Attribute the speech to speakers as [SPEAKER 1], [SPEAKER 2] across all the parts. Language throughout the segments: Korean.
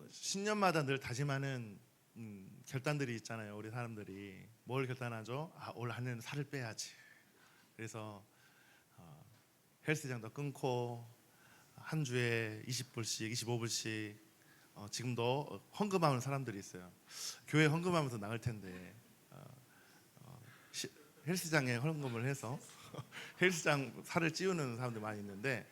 [SPEAKER 1] 신년마다 늘 다짐하는 결단들이 있잖아요. 우리 사람들이 뭘 결단하죠? 올 한 해는 살을 빼야지. 그래서 헬스장도 끊고 한 주에 20불씩 25불씩 지금도 헌금하는 사람들이 있어요. 교회 헌금하면서 나갈 텐데 헬스장에 헌금을 해서 헬스장 살을 찌우는 사람들 많이 있는데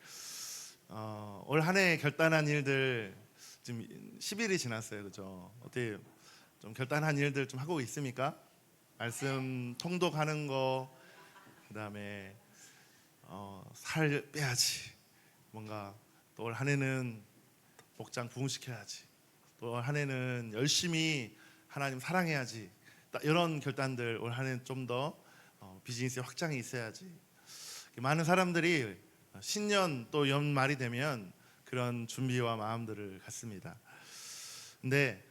[SPEAKER 1] 올 한 해 결단한 일들 지금 10일이 지났어요. 그죠? 어떻게 좀 결단한 일들 좀 하고 있습니까? 말씀 통독하는 거, 그다음에 살 빼야지. 뭔가 또 올 한 해는 목장 부흥시켜야지. 또 올 한 해는 열심히 하나님 사랑해야지. 이런 결단들 올 한 해는 좀 더 비즈니스의 확장이 있어야지. 많은 사람들이 신년 또 연말이 되면 그런 준비와 마음들을 갖습니다. 근데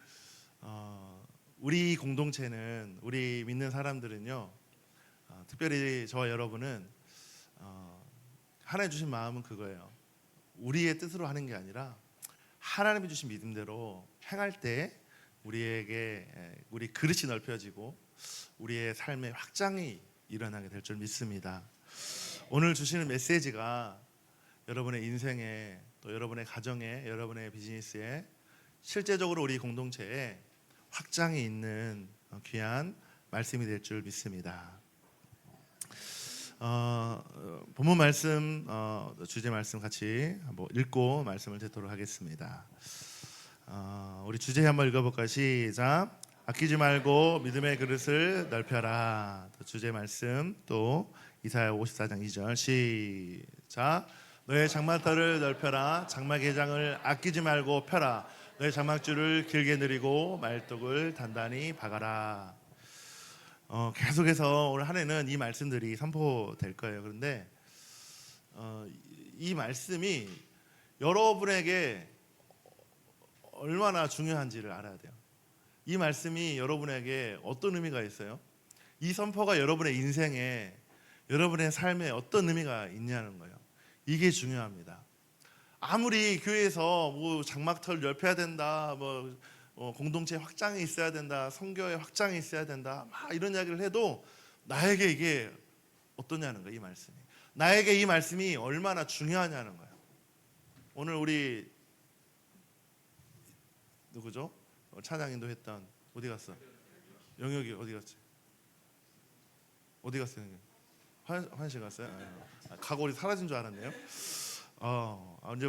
[SPEAKER 1] 우리 공동체는, 우리 믿는 사람들은요, 특별히 저와 여러분은 하나님 주신 마음은 그거예요. 우리의 뜻으로 하는 게 아니라 하나님이 주신 믿음대로 행할 때 우리에게 우리 그릇이 넓혀지고 우리의 삶의 확장이 일어나게 될 줄 믿습니다. 오늘 주시는 메시지가 여러분의 인생에, 또 여러분의 가정에, 여러분의 비즈니스에, 실제적으로 우리 공동체에 확장이 있는 귀한 말씀이 될 줄 믿습니다. 본문 말씀, 주제 말씀 같이 한번 읽고 말씀을 듣도록 하겠습니다. 우리 주제 한번 읽어볼까요? 시작. 아끼지 말고 믿음의 그릇을 넓혀라. 주제 말씀 또 이사야 54장 2절 시작. 너의 장막터를 넓혀라. 장막 개장을 아끼지 말고 펴라. 너의 장막줄을 길게 늘이고 말뚝을 단단히 박아라. 계속해서 올 한 해는 이 말씀들이 선포될 거예요. 그런데 이 말씀이 여러분에게 얼마나 중요한지를 알아야 돼요. 이 말씀이 여러분에게 어떤 의미가 있어요? 이 선포가 여러분의 인생에, 여러분의 삶에 어떤 의미가 있냐는 거예요. 이게 중요합니다. 아무리 교회에서 뭐 장막터를 넓혀야 된다, 공동체 확장이 있어야 된다, 선교의 확장이 있어야 된다, 막 이런 이야기를 해도 나에게 이게 어떠냐는 거예요. 이 말씀이 나에게 이 말씀이 얼마나 중요하냐는 거예요. 오늘 우리 누구죠? 찬양인도 했던, 어디 갔어? 영혁이 어디 갔지? 어디 갔어요? 화장실 갔어요? 가골이 사라진 줄 알았네요. 이제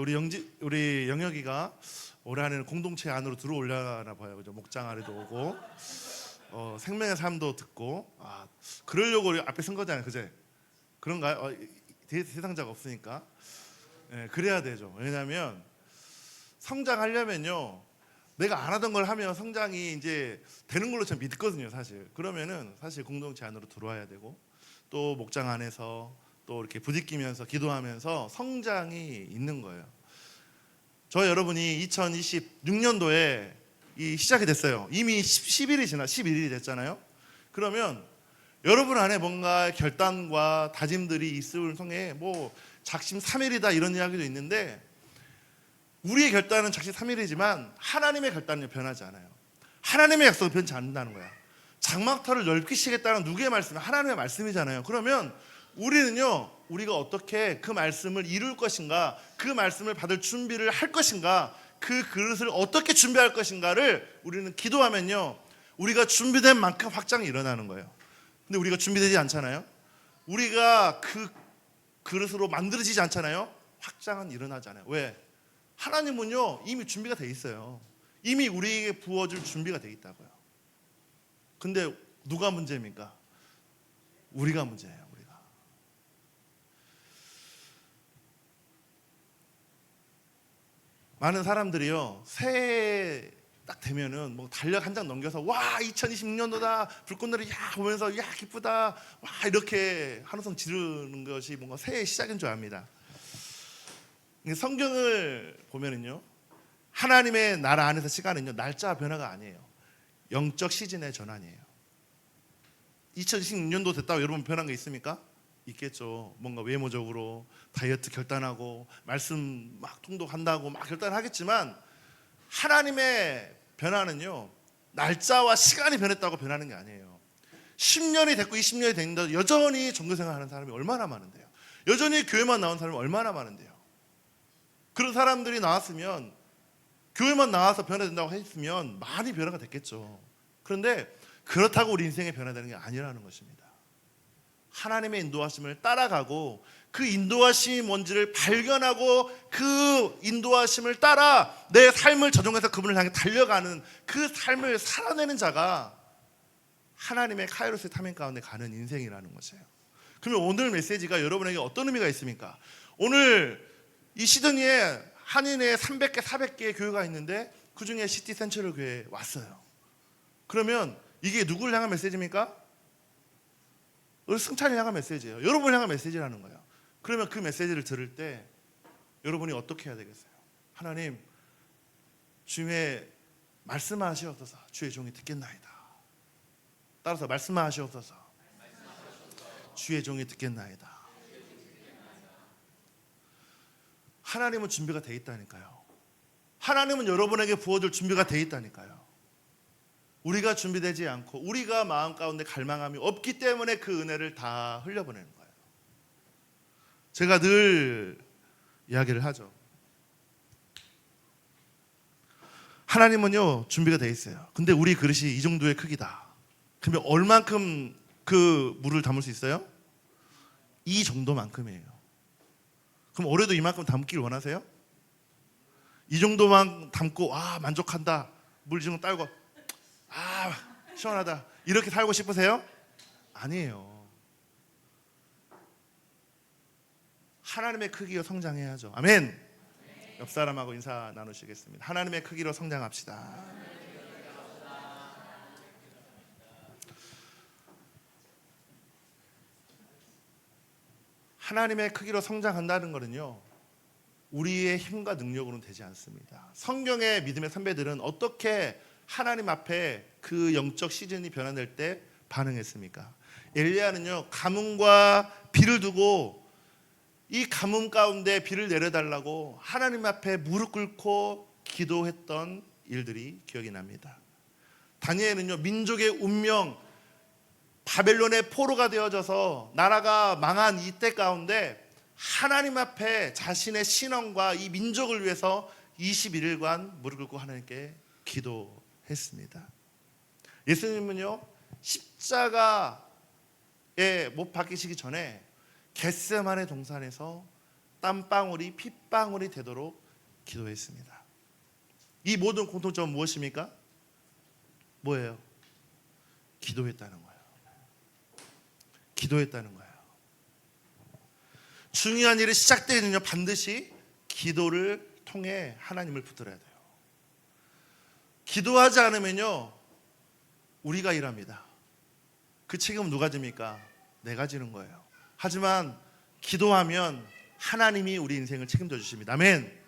[SPEAKER 1] 우리 영혁이가 올해 안에는 공동체 안으로 들어오려나 봐요. 그죠? 목장 아래도 오고 생명의 삶도 듣고 그러려고 우리 앞에 선 거잖아요. 그제? 그런가요? 대상자가 없으니까. 그래야 되죠. 왜냐하면 성장하려면요, 내가 안 하던 걸 하면 성장이 이제 되는 걸로 저는 믿거든요. 사실 그러면은 사실 공동체 안으로 들어와야 되고, 또 목장 안에서 또 이렇게 부딪히면서 기도하면서 성장이 있는 거예요. 저 여러분이 2026년도에 시작이 됐어요. 이미 11일이 됐잖아요. 그러면 여러분 안에 뭔가 결단과 다짐들이 있을 성에 작심 3일이다 이런 이야기도 있는데, 우리의 결단은 작심 3일이지만 하나님의 결단은 변하지 않아요. 하나님의 약속은 변치 않는다는 거야. 장막터를 넓히시겠다는 누구의 말씀이에요? 하나님의 말씀이잖아요. 그러면 우리는요, 우리가 어떻게 그 말씀을 이룰 것인가, 그 말씀을 받을 준비를 할 것인가, 그 그릇을 어떻게 준비할 것인가를 우리는 기도하면요, 우리가 준비된 만큼 확장이 일어나는 거예요. 근데 우리가 준비되지 않잖아요. 우리가 그 그릇으로 만들어지지 않잖아요. 확장은 일어나지 않아요. 왜? 하나님은요, 이미 준비가 돼 있어요. 이미 우리에게 부어줄 준비가 돼 있다고요. 근데 누가 문제입니까? 우리가 문제예요. 우리가. 많은 사람들이요, 새해 딱 되면은 달력 한 장 넘겨서 와 2026년도다 불꽃놀이 보면서 기쁘다 와 이렇게 한우성 지르는 것이 뭔가 새해의 시작인 줄 압니다. 성경을 보면은요, 하나님의 나라 안에서 시간은요, 날짜 변화가 아니에요. 영적 시즌의 전환이에요. 2026년도 됐다고 여러분 변한 게 있습니까? 있겠죠. 뭔가 외모적으로 다이어트 결단하고 말씀 막 통독한다고 막 결단하겠지만 하나님의 변화는요, 날짜와 시간이 변했다고 변하는 게 아니에요. 10년이 됐고 20년이 됐는데 여전히 종교생활하는 사람이 얼마나 많은데요. 여전히 교회만 나온 사람이 얼마나 많은데요. 그런 사람들이 나왔으면, 교회만 나와서 변화된다고 했으면 많이 변화가 됐겠죠. 그런데 그렇다고 우리 인생이 변화되는 게 아니라는 것입니다. 하나님의 인도하심을 따라가고 그 인도하심이 뭔지를 발견하고 그 인도하심을 따라 내 삶을 저정해서 그분을 향해 달려가는 그 삶을 살아내는 자가 하나님의 카이로스의 타임 가운데 가는 인생이라는 것이에요. 그러면 오늘 메시지가 여러분에게 어떤 의미가 있습니까? 오늘 이 시드니에 한인의 300개, 400개의 교회가 있는데 그 중에 시티 센트럴 교회에 왔어요. 그러면 이게 누구를 향한 메시지입니까? 우리 승찬을 향한 메시지예요. 여러분을 향한 메시지라는 거예요. 그러면 그 메시지를 들을 때 여러분이 어떻게 해야 되겠어요? 하나님, 주님의 말씀하시옵소서. 주의 종이 듣겠나이다. 따라서 말씀하시옵소서. 주의 종이 듣겠나이다. 하나님은 준비가 돼 있다니까요. 하나님은 여러분에게 부어줄 준비가 돼 있다니까요. 우리가 준비되지 않고 우리가 마음 가운데 갈망함이 없기 때문에 그 은혜를 다 흘려보내는 거예요. 제가 늘 이야기를 하죠. 하나님은요, 준비가 돼 있어요. 근데 우리 그릇이 이 정도의 크기다. 그러면 얼만큼 그 물을 담을 수 있어요? 이 정도만큼이에요. 그럼 올해도 이만큼 담길 원하세요? 이 정도만 담고 만족한다, 물 좀 딸고 시원하다, 이렇게 살고 싶으세요? 아니에요. 하나님의 크기로 성장해야죠. 아멘. 옆 사람하고 인사 나누시겠습니다. 하나님의 크기로 성장합시다. 하나님의 크기로 성장한다는 것은요, 우리의 힘과 능력으로는 되지 않습니다. 성경의 믿음의 선배들은 어떻게 하나님 앞에 그 영적 시즌이 변화될 때 반응했습니까? 엘리야는요, 가뭄과 비를 두고 이 가뭄 가운데 비를 내려달라고 하나님 앞에 무릎 꿇고 기도했던 일들이 기억이 납니다. 다니엘은요, 민족의 운명, 바벨론의 포로가 되어져서 나라가 망한 이때 가운데 하나님 앞에 자신의 신앙과 이 민족을 위해서 21일간 무릎 꿇고 하나님께 기도했습니다. 예수님은요, 십자가에 못 박히시기 전에 겟세마네 동산에서 땀방울이 핏방울이 되도록 기도했습니다. 이 모든 공통점은 무엇입니까? 뭐예요? 기도했다는 거예요. 기도했다는 거예요. 중요한 일이 시작되면요, 반드시 기도를 통해 하나님을 붙들어야 돼요. 기도하지 않으면요, 우리가 일합니다. 그 책임은 누가 집니까? 내가 지는 거예요. 하지만 기도하면 하나님이 우리 인생을 책임져 주십니다. 아멘.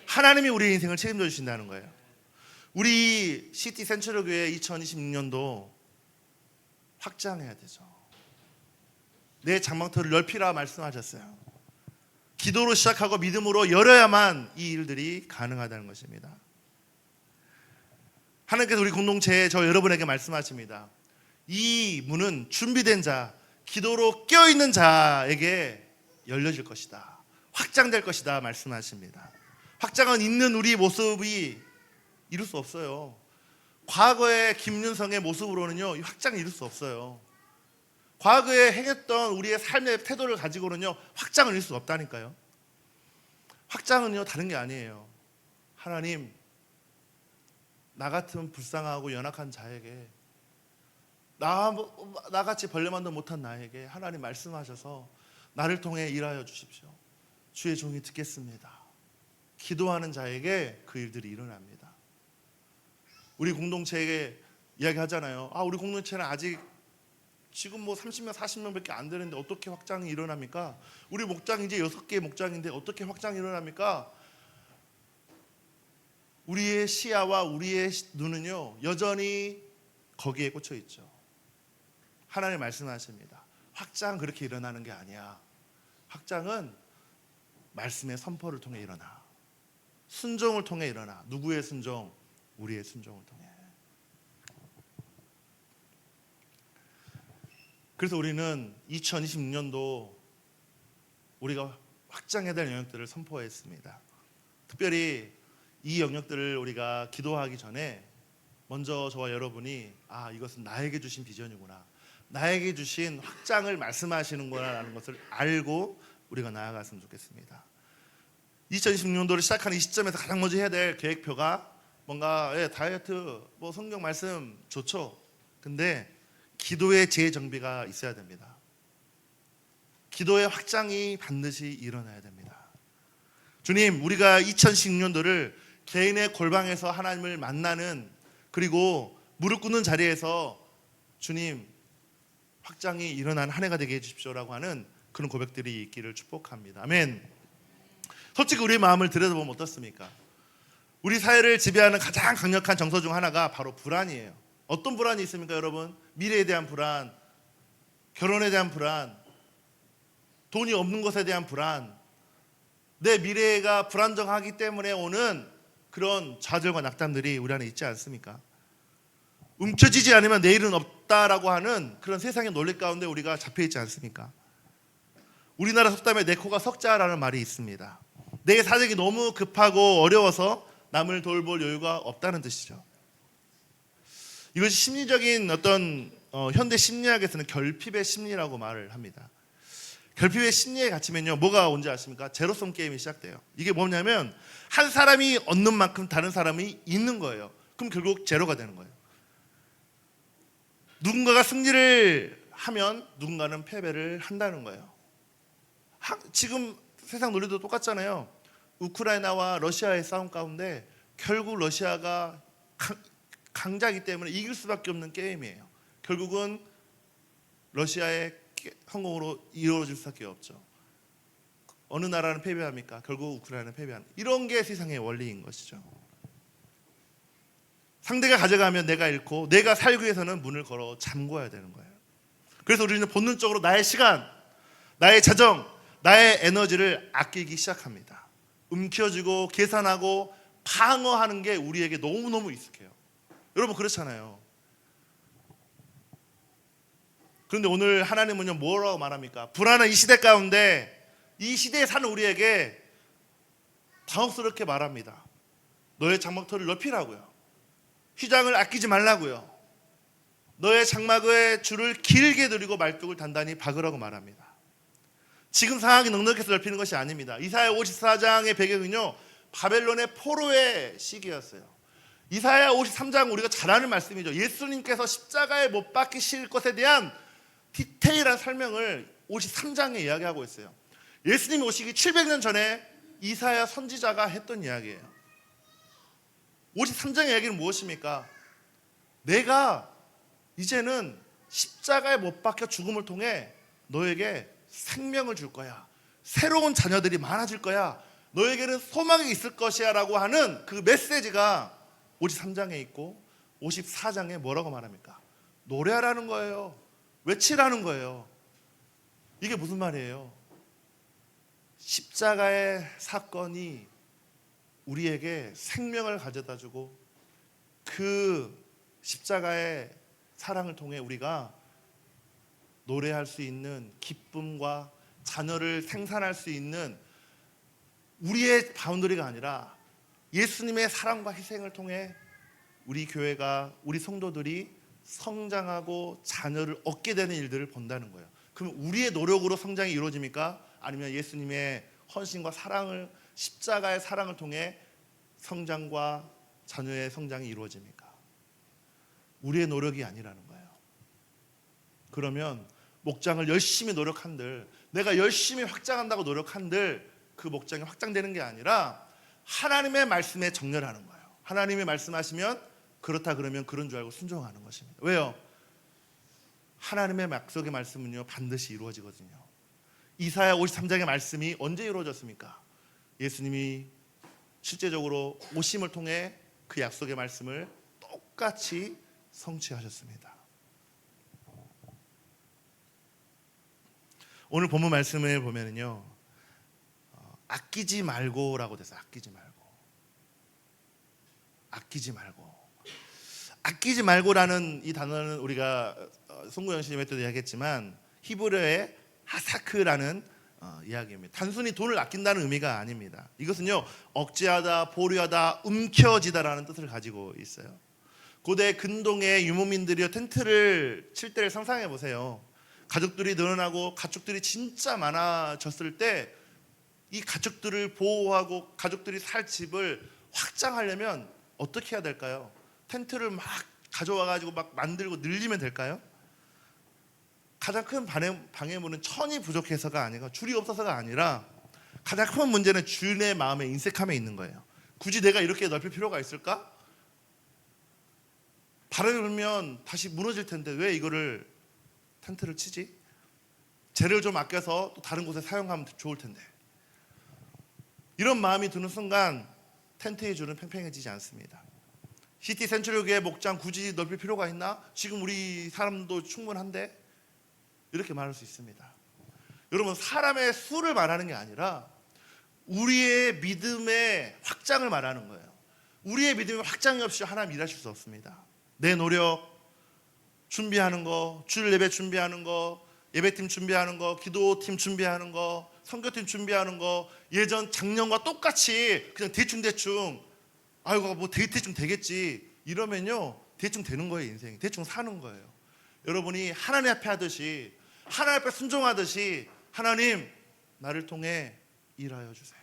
[SPEAKER 1] 하나님이 우리 인생을 책임져 주신다는 거예요. 우리 시티 센트럴 교회 2026년도 확장해야 되죠. 내 장막터를 넓히라 말씀하셨어요. 기도로 시작하고 믿음으로 열어야만 이 일들이 가능하다는 것입니다. 하나님께서 우리 공동체에 저 여러분에게 말씀하십니다. 이 문은 준비된 자, 기도로 깨어있는 자에게 열려질 것이다, 확장될 것이다 말씀하십니다. 확장은 있는 우리 모습이 이룰 수 없어요. 과거의 김윤성의 모습으로는요, 이 확장을 이룰 수 없어요. 과거에 행했던 우리의 삶의 태도를 가지고는요, 확장을 이룰 수 없다니까요. 확장은요, 다른 게 아니에요. 하나님, 나 같은 불쌍하고 연약한 자에게, 나같이 벌레만도 못한 나에게 하나님 말씀하셔서 나를 통해 일하여 주십시오. 주의 종이 듣겠습니다. 기도하는 자에게 그 일들이 일어납니다. 우리 공동체에게 이야기하잖아요. 우리 공동체는 아직 지금 30명 40명밖에 안 되는데 어떻게 확장이 일어납니까? 우리 목장 이제 6개의 목장인데 어떻게 확장이 일어납니까? 우리의 시야와 우리의 눈은요, 여전히 거기에 꽂혀 있죠. 하나님 말씀하십니다. 확장 그렇게 일어나는 게 아니야. 확장은 말씀의 선포를 통해 일어나. 순종을 통해 일어나. 누구의 순종? 우리의 순종을 통해. 그래서 우리는 2026년도 우리가 확장해야 될 영역들을 선포했습니다. 특별히 이 영역들을 우리가 기도하기 전에 먼저 저와 여러분이 이것은 나에게 주신 비전이구나, 나에게 주신 확장을 말씀하시는구나 라는 것을 알고 우리가 나아갔으면 좋겠습니다. 2026년도를 시작하는 이 시점에서 가장 먼저 해야 될 계획표가 뭔가 다이어트, 성경 말씀 좋죠. 근데 기도의 재정비가 있어야 됩니다. 기도의 확장이 반드시 일어나야 됩니다. 주님, 우리가 2016년도를 개인의 골방에서 하나님을 만나는, 그리고 무릎 꿇는 자리에서 주님 확장이 일어난 한 해가 되게 해주십시오라고 하는 그런 고백들이 있기를 축복합니다. 아멘. 솔직히 우리의 마음을 들여다보면 어떻습니까? 우리 사회를 지배하는 가장 강력한 정서 중 하나가 바로 불안이에요. 어떤 불안이 있습니까, 여러분? 미래에 대한 불안, 결혼에 대한 불안, 돈이 없는 것에 대한 불안, 내 미래가 불안정하기 때문에 오는 그런 좌절과 낙담들이 우리 안에 있지 않습니까? 움켜쥐지 않으면 내일은 없다라고 하는 그런 세상의 논리 가운데 우리가 잡혀있지 않습니까? 우리나라 속담에 내 코가 석자라는 말이 있습니다. 내 사정이 너무 급하고 어려워서 남을 돌볼 여유가 없다는 뜻이죠. 이것이 심리적인 어떤 현대 심리학에서는 결핍의 심리라고 말을 합니다. 결핍의 심리에 갇히면요, 뭐가 온지 아십니까? 제로섬 게임이 시작돼요. 이게 뭐냐면 한 사람이 얻는 만큼 다른 사람이 잃는 거예요. 그럼 결국 제로가 되는 거예요. 누군가가 승리를 하면 누군가는 패배를 한다는 거예요. 지금 세상 논리도 똑같잖아요. 우크라이나와 러시아의 싸움 가운데 결국 러시아가 강자이기 때문에 이길 수밖에 없는 게임이에요. 결국은 러시아의 성공으로 이루어질 수밖에 없죠. 어느 나라는 패배합니까? 결국 우크라이나는 패배하는, 이런 게 세상의 원리인 것이죠. 상대가 가져가면 내가 잃고, 내가 살기 위해서는 문을 걸어 잠궈야 되는 거예요. 그래서 우리는 본능적으로 나의 시간, 나의 재정, 나의 에너지를 아끼기 시작합니다. 움켜쥐고 계산하고 방어하는 게 우리에게 너무너무 익숙해요. 여러분 그렇잖아요. 그런데 오늘 하나님은요, 뭐라고 말합니까? 불안한 이 시대 가운데, 이 시대에 사는 우리에게 당혹스럽게 말합니다. 너의 장막터를 넓히라고요. 휘장을 아끼지 말라고요. 너의 장막의 줄을 길게 들이고 말뚝을 단단히 박으라고 말합니다. 지금 상황이 넉넉해서 넓히는 것이 아닙니다. 이사야 54장의 배경은요, 바벨론의 포로의 시기였어요. 이사야 53장 우리가 잘 아는 말씀이죠. 예수님께서 십자가에 못 박히실 것에 대한 디테일한 설명을 53장에 이야기하고 있어요. 예수님이 오시기 700년 전에 이사야 선지자가 했던 이야기예요. 53장의 이야기는 무엇입니까? 내가 이제는 십자가에 못 박혀 죽음을 통해 너에게 생명을 줄 거야. 새로운 자녀들이 많아질 거야. 너에게는 소망이 있을 것이야 라고 하는 그 메시지가 53장에 있고 54장에 뭐라고 말합니까? 노래하라는 거예요. 외치라는 거예요. 이게 무슨 말이에요? 십자가의 사건이 우리에게 생명을 가져다 주고, 그 십자가의 사랑을 통해 우리가 노래할 수 있는 기쁨과 자녀를 생산할 수 있는 우리의 바운더리가 아니라 예수님의 사랑과 희생을 통해 우리 교회가, 우리 성도들이 성장하고 자녀를 얻게 되는 일들을 본다는 거예요. 그럼 우리의 노력으로 성장이 이루어집니까? 아니면 예수님의 헌신과 사랑을, 십자가의 사랑을 통해 성장과 자녀의 성장이 이루어집니까? 우리의 노력이 아니라는 거예요. 그러면 목장을 열심히 노력한들, 내가 열심히 확장한다고 노력한들 그 목장이 확장되는 게 아니라 하나님의 말씀에 정렬하는 거예요. 하나님이 말씀하시면 그렇다 그러면 그런 줄 알고 순종하는 것입니다. 왜요? 하나님의 약속의 말씀은요, 반드시 이루어지거든요. 이사야 53장의 말씀이 언제 이루어졌습니까? 예수님이 실제적으로 오심을 통해 그 약속의 말씀을 똑같이 성취하셨습니다. 오늘 본문 말씀을 보면은요, 아끼지 말고라고 돼서 아끼지 말고. 아끼지 말고라는 이 단어는 우리가 송구영 씨님의 때도 이야기했지만 히브리어의 하사크라는 이야기입니다. 단순히 돈을 아낀다는 의미가 아닙니다. 이것은요, 억제하다, 보류하다, 움켜쥐다라는 뜻을 가지고 있어요. 고대 근동의 유목민들이요, 텐트를 칠 때를 상상해 보세요. 가족들이 늘어나고 가축들이 진짜 많아졌을 때 이 가축들을 보호하고 가족들이 살 집을 확장하려면 어떻게 해야 될까요? 텐트를 막 가져와 가지고 막 만들고 늘리면 될까요? 가장 큰 방해물은 천이 부족해서가 아니라, 줄이 없어서가 아니라, 가장 큰 문제는 주인의 마음에 인색함에 있는 거예요. 굳이 내가 이렇게 넓힐 필요가 있을까? 바람이 불면 다시 무너질 텐데 왜 이거를 텐트를 치지? 재를 좀 아껴서 또 다른 곳에 사용하면 좋을 텐데. 이런 마음이 드는 순간 텐트의 줄은 팽팽해지지 않습니다. 시티 센트럴 교회 목장 굳이 넓힐 필요가 있나? 지금 우리 사람도 충분한데? 이렇게 말할 수 있습니다. 여러분, 사람의 수를 말하는 게 아니라 우리의 믿음의 확장을 말하는 거예요. 우리의 믿음의 확장이 없이 하나님 일하실 수 없습니다. 내 노력, 준비하는 거, 주일 예배 준비하는 거, 예배팀 준비하는 거, 기도팀 준비하는 거, 선교팀 준비하는 거, 예전 작년과 똑같이 그냥 대충 아이고 뭐 대충 되겠지 이러면요, 대충 되는 거예요. 인생이 대충 사는 거예요. 여러분이 하나님 앞에 하듯이, 하나님 앞에 순종하듯이, 하나님 나를 통해 일하여 주세요,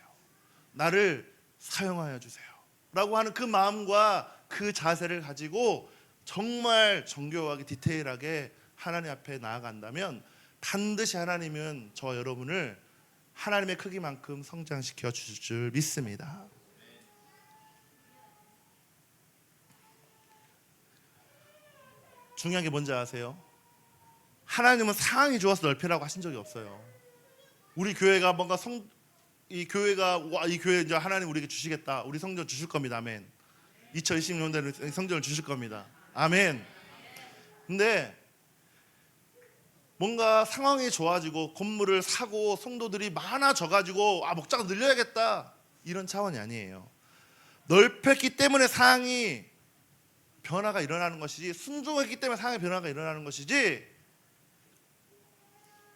[SPEAKER 1] 나를 사용하여 주세요 라고 하는 그 마음과 그 자세를 가지고 정말 정교하게 디테일하게 하나님 앞에 나아간다면 반드시 하나님은 저 여러분을 하나님의 크기만큼 성장시켜 주실 줄 믿습니다. 중요한 게 뭔지 아세요? 하나님은 상황이 좋아서 넓히라고 하신 적이 없어요. 우리 교회가 뭔가 이 교회 이제 하나님 우리에게 주시겠다, 우리 성전 주실 겁니다. 아멘. 2020년대는 성전을 주실 겁니다. 아멘. 근데 뭔가 상황이 좋아지고 건물을 사고 성도들이 많아져가지고 목장을 늘려야겠다 이런 차원이 아니에요. 넓혔기 때문에 상황이 변화가 일어나는 것이지, 순종했기 때문에 상황의 변화가 일어나는 것이지,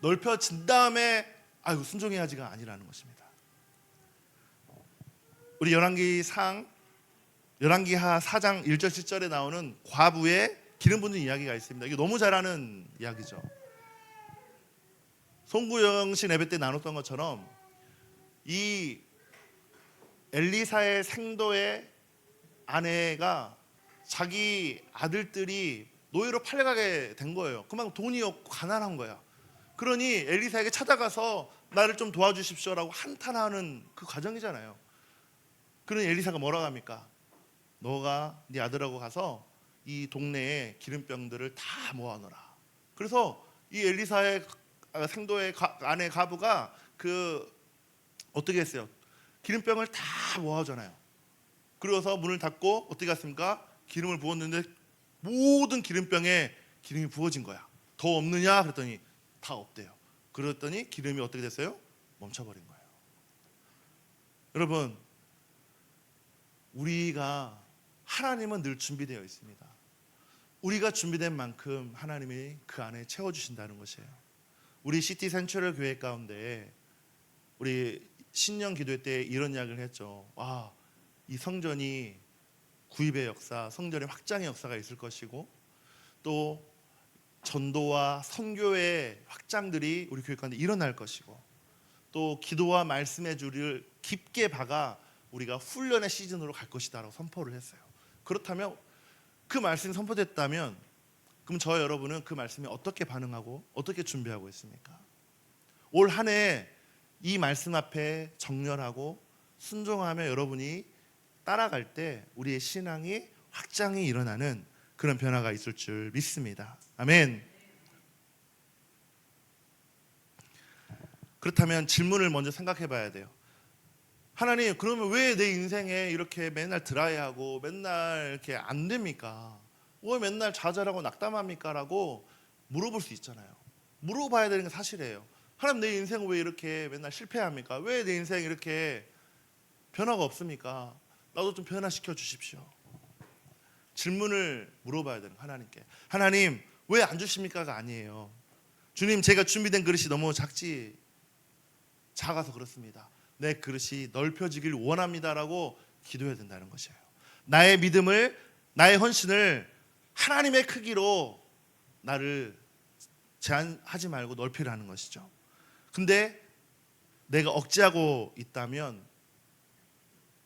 [SPEAKER 1] 넓혀진 다음에 순종해야지가 아니라는 것입니다. 우리 열왕기하 4장 1절 7절에 나오는 과부의 기름 붓는 이야기가 있습니다. 이게 너무 잘 아는 이야기죠. 송구영 씨 예배 때 나눴던 것처럼 이 엘리사의 생도의 아내가 자기 아들들이 노예로 팔려가게 된 거예요. 그만큼 돈이 없고 가난한 거야. 그러니 엘리사에게 찾아가서 나를 좀 도와주십시오라고 한탄하는 그 과정이잖아요. 그러니 엘리사가 뭐라고 합니까? 너가 네 아들하고 가서 이 동네에 기름병들을 다 모아놓으라. 그래서 이 엘리사의 생도의 아내 가부가 어떻게 했어요? 기름병을 다 모아오잖아요. 그래서 문을 닫고 어떻게 했습니까? 기름을 부었는데 모든 기름병에 기름이 부어진 거야. 더 없느냐? 그랬더니 다 없대요. 그랬더니 기름이 어떻게 됐어요? 멈춰버린 거예요. 여러분, 하나님은 늘 준비되어 있습니다. 우리가 준비된 만큼 하나님이 그 안에 채워주신다는 것이에요. 우리 시티 센트럴 교회 가운데 우리 신년 기도 때 이런 이야기를 했죠. 이 성전이 구입의 역사, 성전의 확장의 역사가 있을 것이고, 또 전도와 선교의 확장들이 우리 교회 가운데 일어날 것이고, 또 기도와 말씀의 줄을 깊게 박아 우리가 훈련의 시즌으로 갈 것이다 라고 선포를 했어요. 그렇다면, 그 말씀이 선포됐다면, 그럼 저 여러분은 그 말씀에 어떻게 반응하고 어떻게 준비하고 있습니까? 올 한 해 이 말씀 앞에 정렬하고 순종하며 여러분이 따라갈 때 우리의 신앙이 확장이 일어나는 그런 변화가 있을 줄 믿습니다. 아멘. 그렇다면 질문을 먼저 생각해 봐야 돼요. 하나님, 그러면 왜 내 인생에 이렇게 맨날 드라이하고 맨날 이렇게 안 됩니까? 왜 맨날 좌절하고 낙담합니까? 라고 물어볼 수 있잖아요. 물어봐야 되는 게 사실이에요. 하나님, 내 인생은 왜 이렇게 맨날 실패합니까? 왜 내 인생이 이렇게 변화가 없습니까? 나도 좀 변화시켜 주십시오. 질문을 물어봐야 되는 거예요. 하나님께. 하나님 왜 안 주십니까가 아니에요. 주님, 제가 준비된 그릇이 너무 작아서 그렇습니다. 내 그릇이 넓혀지길 원합니다라고 기도해야 된다는 것이에요. 나의 믿음을, 나의 헌신을 하나님의 크기로 나를 제한하지 말고 넓히라는 것이죠. 근데 내가 억제하고 있다면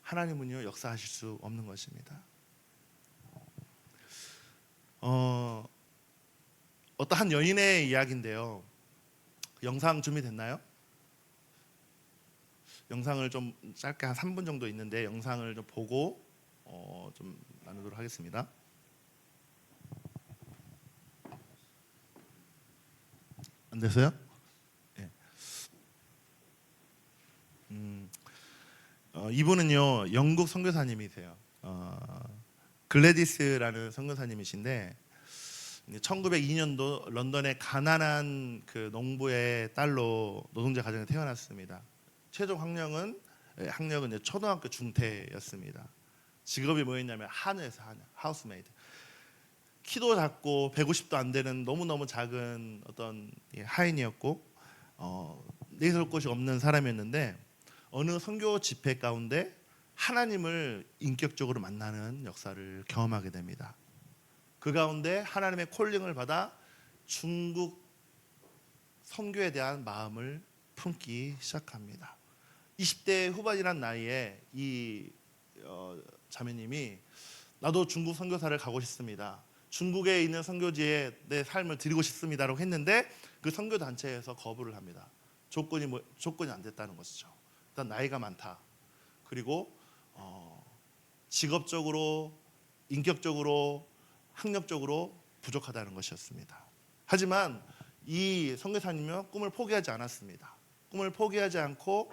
[SPEAKER 1] 하나님은요 역사하실 수 없는 것입니다. 어떠한 여인의 이야기인데요. 영상 준비됐나요? 영상을 좀 짧게 한 3분 정도 있는데 영상을 좀 보고 좀 나누도록 하겠습니다. 안 됐어요? 네. 이분은요 영국 선교사님이세요. 글래디스라는 선교사님이신데 1902년도 런던의 가난한 그 농부의 딸로 노동자 가정에 태어났습니다. 최종 학력은 이제 초등학교 중퇴였습니다. 직업이 뭐였냐면 한우에서 하우스메이드. 키도 작고 150도 안 되는 너무너무 작은 어떤 하인이었고 내세울 곳이 없는 사람이었는데 어느 선교 집회 가운데 하나님을 인격적으로 만나는 역사를 경험하게 됩니다. 그 가운데 하나님의 콜링을 받아 중국 선교에 대한 마음을 품기 시작합니다. 20대 후반이란 나이에 이 자매님이 나도 중국 선교사를 가고 싶습니다. 중국에 있는 선교지에 내 삶을 드리고 싶습니다라고 했는데 그 선교 단체에서 거부를 합니다. 조건이 안 됐다는 것이죠. 일단 나이가 많다. 그리고 직업적으로, 인격적으로, 학력적으로 부족하다는 것이었습니다. 하지만 이 선교사님은 꿈을 포기하지 않았습니다. 꿈을 포기하지 않고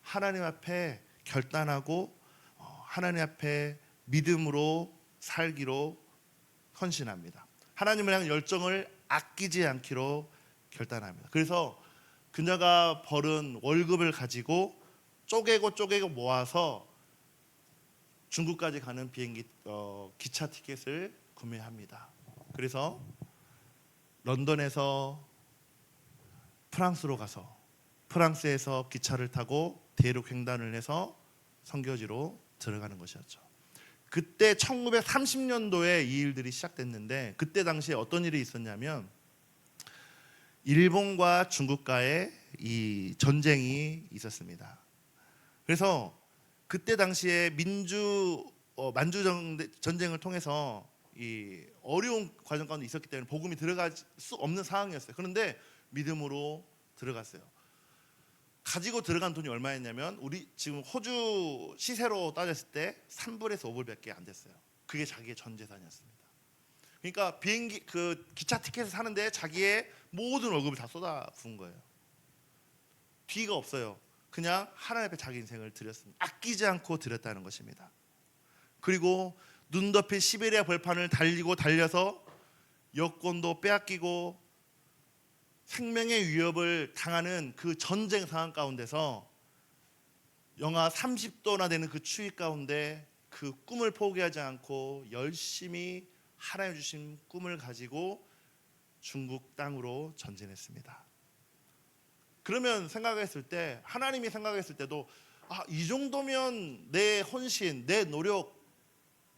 [SPEAKER 1] 하나님 앞에 결단하고 하나님 앞에 믿음으로 살기로 헌신합니다. 하나님을 향한 열정을 아끼지 않기로 결단합니다. 그래서 그녀가 벌은 월급을 가지고 쪼개고 모아서 중국까지 가는 비행기 기차 티켓을 구매합니다. 그래서 런던에서 프랑스로 가서 프랑스에서 기차를 타고 대륙 횡단을 해서 선교지로 들어가는 것이었죠. 그때 1930년도에 이 일들이 시작됐는데 그때 당시에 어떤 일이 있었냐면 일본과 중국과의 이 전쟁이 있었습니다. 그래서 그때 당시에 만주 전쟁을 통해서 이 어려운 과정 가운데 있었기 때문에 복음이 들어갈 수 없는 상황이었어요. 그런데 믿음으로 들어갔어요. 가지고 들어간 돈이 얼마였냐면 우리 지금 호주 시세로 따졌을 때 3불에서 5불밖에 안 됐어요. 그게 자기의 전 재산이었습니다. 그러니까 비행기 그 기차 티켓을 사는데 자기의 모든 월급을 다 쏟아 부은 거예요. 뒤가 없어요. 그냥 하나님 앞에 자기 인생을 드렸습니다. 아끼지 않고 드렸다는 것입니다. 그리고 눈 덮인 시베리아 벌판을 달려서 여권도 빼앗기고 생명의 위협을 당하는 그 전쟁 상황 가운데서 영하 30도나 되는 그 추위 가운데 그 꿈을 포기하지 않고 열심히 하나님 주신 꿈을 가지고 중국 땅으로 전진했습니다. 그러면 생각했을 때 하나님이 생각했을 때도 이 정도면 내 헌신, 내 노력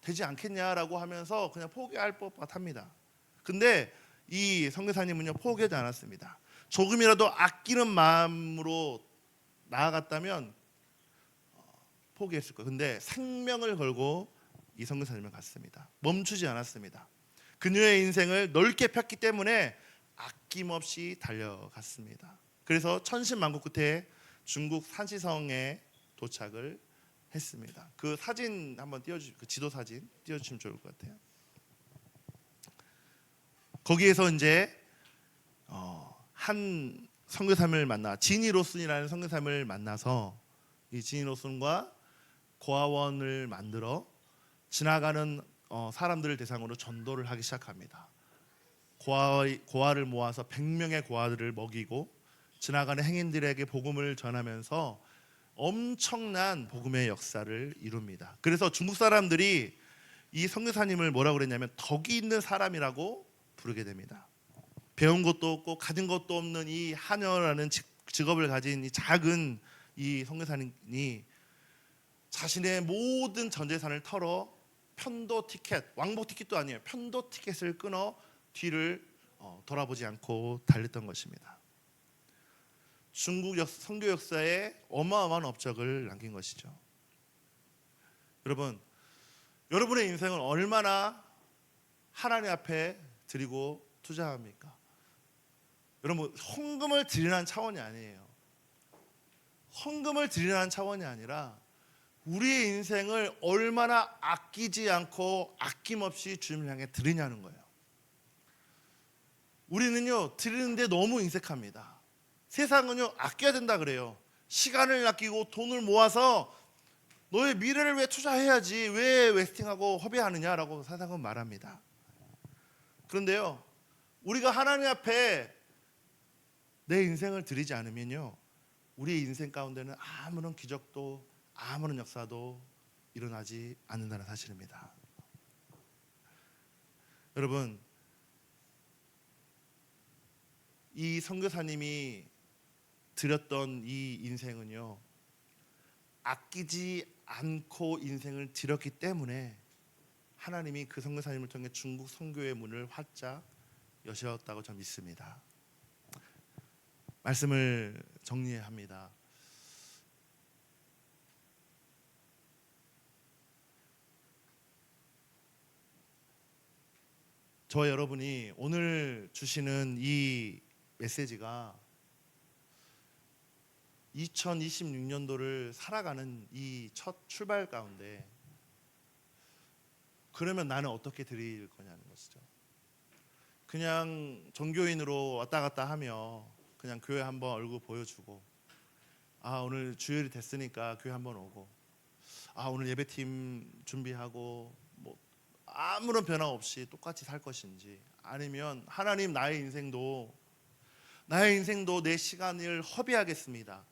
[SPEAKER 1] 되지 않겠냐라고 하면서 그냥 포기할 법 같습니다. 근데 이 선교사님은요 포기하지 않았습니다. 조금이라도 아끼는 마음으로 나아갔다면 포기했을 거예요. 근데 생명을 걸고 이 선교사님을 갔습니다. 멈추지 않았습니다. 그녀의 인생을 넓게 폈기 때문에 아낌없이 달려갔습니다. 그래서 천신만고 끝에 중국 산시성에 도착을 했습니다. 그 사진 한번 그 지도 사진 띄워주시면 좋을 것 같아요. 거기에서 이제 한 선교사님을 만나 지니로슨이라는 선교사님을 만나서 이 지니로슨과 고아원을 만들어 지나가는 사람들을 대상으로 전도를 하기 시작합니다. 고아를 모아서 100명의 고아들을 먹이고 지나가는 행인들에게 복음을 전하면서 엄청난 복음의 역사를 이룹니다. 그래서 중국 사람들이 이 선교사님을 뭐라고 그랬냐면 덕이 있는 사람이라고 부르게 됩니다. 배운 것도 없고 가진 것도 없는 이 하녀라는 직업을 가진 이 작은 이 선교사님이 자신의 모든 전 재산을 털어 편도 티켓, 왕복 티켓도 아니에요. 편도 티켓을 끊어 뒤를 돌아보지 않고 달렸던 것입니다. 중국 선교 역사에 어마어마한 업적을 남긴 것이죠. 여러분, 여러분의 인생은 얼마나 하나님 앞에 드리고 투자합니까? 여러분, 헌금을 드리라는 차원이 아니에요. 헌금을 드리라는 차원이 아니라 우리의 인생을 얼마나 아끼지 않고 아낌없이 주님을 향해 드리냐는 거예요. 우리는요, 드리는데 너무 인색합니다. 세상은요, 아껴야 된다 그래요. 시간을 아끼고 돈을 모아서 너의 미래를 왜 투자해야지, 왜 웨스팅하고 허비하느냐라고 세상은 말합니다. 그런데요, 우리가 하나님 앞에 내 인생을 드리지 않으면요, 우리의 인생 가운데는 아무런 기적도 아무런 역사도 일어나지 않는다는 사실입니다. 여러분, 이 선교사님이 드렸던 이 인생은요, 아끼지 않고 인생을 드렸기 때문에 하나님이 그 선교사님을 통해 중국 선교의 문을 활짝 여셨다고 저는 믿습니다. 말씀을 정리합니다. 저와 여러분이 오늘 주시는 이 메시지가 2026년도를 살아가는 이 첫 출발 가운데, 그러면 나는 어떻게 드릴 거냐는 것이죠. 그냥 종교인으로 왔다 갔다 하며 그냥 교회 한번 얼굴 보여주고, 오늘 주일이 됐으니까 교회 한번 오고, 오늘 예배팀 준비하고, 뭐 아무런 변화 없이 똑같이 살 것인지, 아니면 하나님 나의 인생도 내 시간을 허비하겠습니다.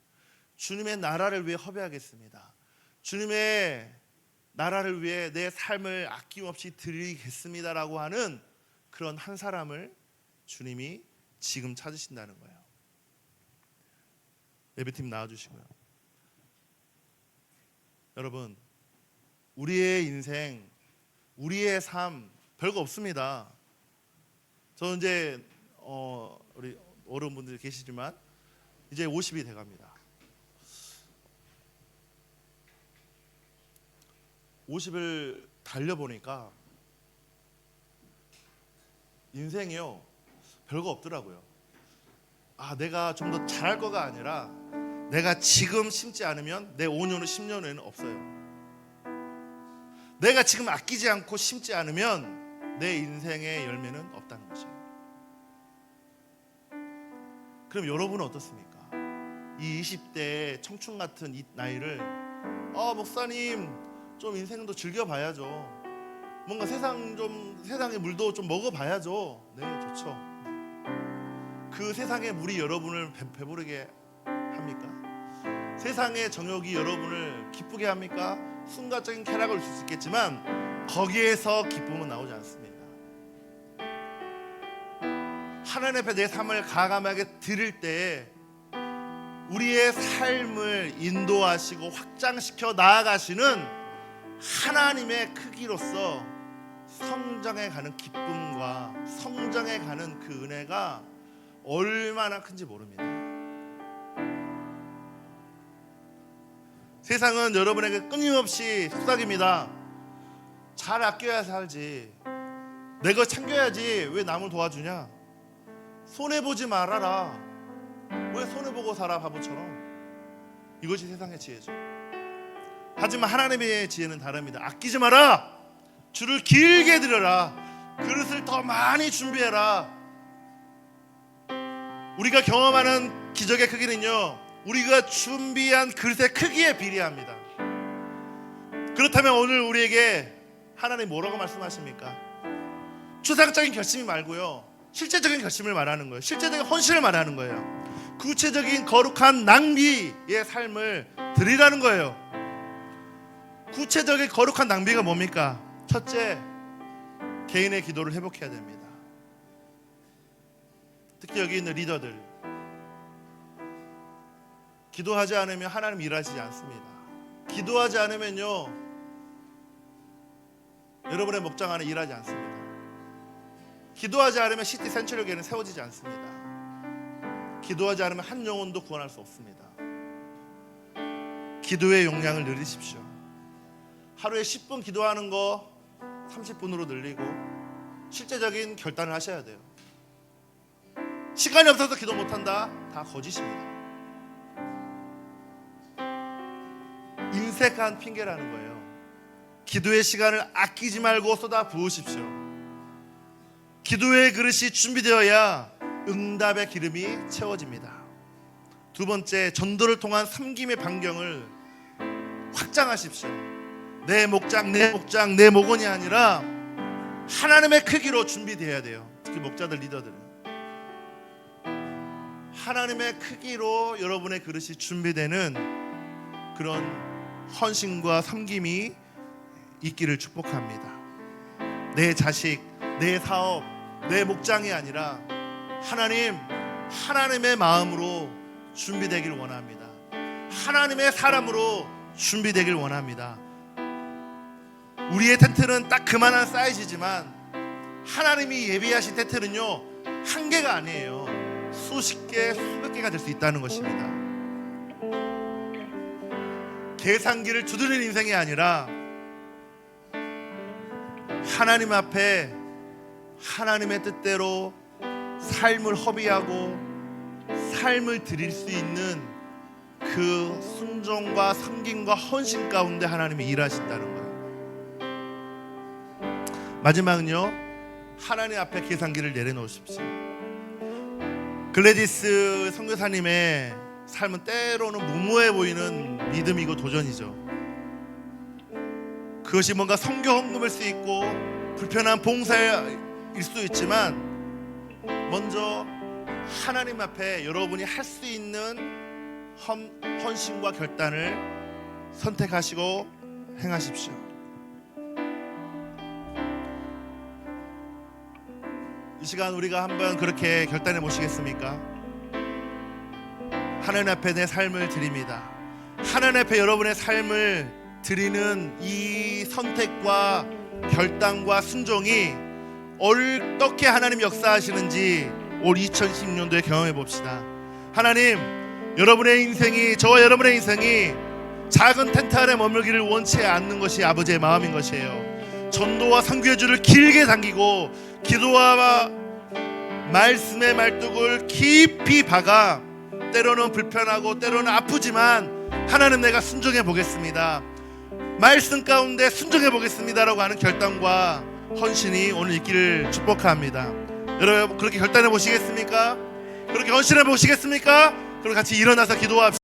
[SPEAKER 1] 주님의 나라를 위해 허비하겠습니다. 주님의 나라를 위해 내 삶을 아낌없이 드리겠습니다라고 하는 그런 한 사람을 주님이 지금 찾으신다는 거예요. 예배팀 나와주시고요. 여러분, 우리의 인생, 우리의 삶 별거 없습니다. 저 이제 우리 어른분들 계시지만 이제 50이 돼갑니다. 50을 달려보니까 인생이요, 별거 없더라고요. 내가 좀 더 잘할 거가 아니라 내가 지금 심지 않으면 내 5년 후 10년 후에는 없어요. 내가 지금 아끼지 않고 심지 않으면 내 인생의 열매는 없다는 것이에요. 그럼 여러분은 어떻습니까? 이 20대 청춘 같은 이 나이를 목사님 좀 인생도 즐겨봐야죠. 뭔가 세상의 물도 좀 먹어봐야죠. 네, 좋죠. 그 세상의 물이 여러분을 배부르게 합니까? 세상의 정욕이 여러분을 기쁘게 합니까? 순간적인 쾌락을 줄 수 있겠지만 거기에서 기쁨은 나오지 않습니다. 하나님 앞에 내 삶을 과감하게 드릴 때 우리의 삶을 인도하시고 확장시켜 나아가시는 하나님의 크기로서 성장해 가는 기쁨과 성장해 가는 그 은혜가 얼마나 큰지 모릅니다. 세상은 여러분에게 끊임없이 속삭입니다. 잘 아껴야 살지, 내 거 챙겨야지, 왜 남을 도와주냐, 손해보지 말아라, 왜 손해보고 살아 바보처럼. 이것이 세상의 지혜죠. 하지만 하나님의 지혜는 다릅니다. 아끼지 마라, 줄을 길게 들여라, 그릇을 더 많이 준비해라. 우리가 경험하는 기적의 크기는요, 우리가 준비한 그릇의 크기에 비례합니다. 그렇다면 오늘 우리에게 하나님 뭐라고 말씀하십니까? 추상적인 결심이 말고요, 실제적인 결심을 말하는 거예요. 실제적인 헌신을 말하는 거예요. 구체적인 거룩한 낭비의 삶을 드리라는 거예요. 구체적인 거룩한 낭비가 뭡니까? 첫째, 개인의 기도를 회복해야 됩니다. 특히 여기 있는 리더들, 기도하지 않으면 하나님 일하시지 않습니다. 기도하지 않으면요, 여러분의 목장 안에 일하지 않습니다. 기도하지 않으면 시티 센츄리교회는 세워지지 않습니다. 기도하지 않으면 한 영혼도 구원할 수 없습니다. 기도의 용량을 늘리십시오. 하루에 10분 기도하는 거 30분으로 늘리고 실제적인 결단을 하셔야 돼요. 시간이 없어서 기도 못한다? 다 거짓입니다. 인색한 핑계라는 거예요. 기도의 시간을 아끼지 말고 쏟아 부으십시오. 기도의 그릇이 준비되어야 응답의 기름이 채워집니다. 두 번째, 전도를 통한 섬김의 반경을 확장하십시오. 내 목장, 내 목원이 아니라 하나님의 크기로 준비되어야 돼요. 특히 목자들, 리더들은 하나님의 크기로 여러분의 그릇이 준비되는 그런 헌신과 섬김이 있기를 축복합니다. 내 자식, 내 사업, 내 목장이 아니라 하나님의 마음으로 준비되길 원합니다. 하나님의 사람으로 준비되길 원합니다. 우리의 텐트는 딱 그만한 사이즈지만 하나님이 예비하신 텐트는요, 한 개가 아니에요. 수십 개, 수백 개가 될 수 있다는 것입니다. 계산기를 두드리는 인생이 아니라 하나님 앞에 하나님의 뜻대로 삶을 허비하고 삶을 드릴 수 있는 그 순종과 섬김과 헌신 가운데 하나님이 일하신다는 거예요. 마지막은요, 하나님 앞에 계산기를 내려놓으십시오. 글래디스 선교사님의 삶은 때로는 무모해 보이는 믿음이고 도전이죠. 그것이 뭔가 선교 헌금일 수 있고 불편한 봉사일 수 있지만, 먼저 하나님 앞에 여러분이 할 수 있는 헌신과 결단을 선택하시고 행하십시오. 이 시간 우리가 한번 그렇게 결단해 보시겠습니까? 하나님 앞에 내 삶을 드립니다. 하나님 앞에 여러분의 삶을 드리는 이 선택과 결단과 순종이 어떻게 하나님 역사하시는지 올 2016년도에 경험해 봅시다. 하나님, 여러분의 인생이, 저와 여러분의 인생이 작은 텐트 안에 머물기를 원치 않는 것이 아버지의 마음인 것이에요. 전도와 선교의 줄을 길게 당기고 기도와 말씀의 말뚝을 깊이 박아, 때로는 불편하고 때로는 아프지만 하나님, 내가 순종해 보겠습니다, 말씀 가운데 순종해 보겠습니다라고 하는 결단과 헌신이 오늘 있기를 축복합니다. 여러분, 그렇게 결단해 보시겠습니까? 그렇게 헌신해 보시겠습니까? 그럼 같이 일어나서 기도합시다.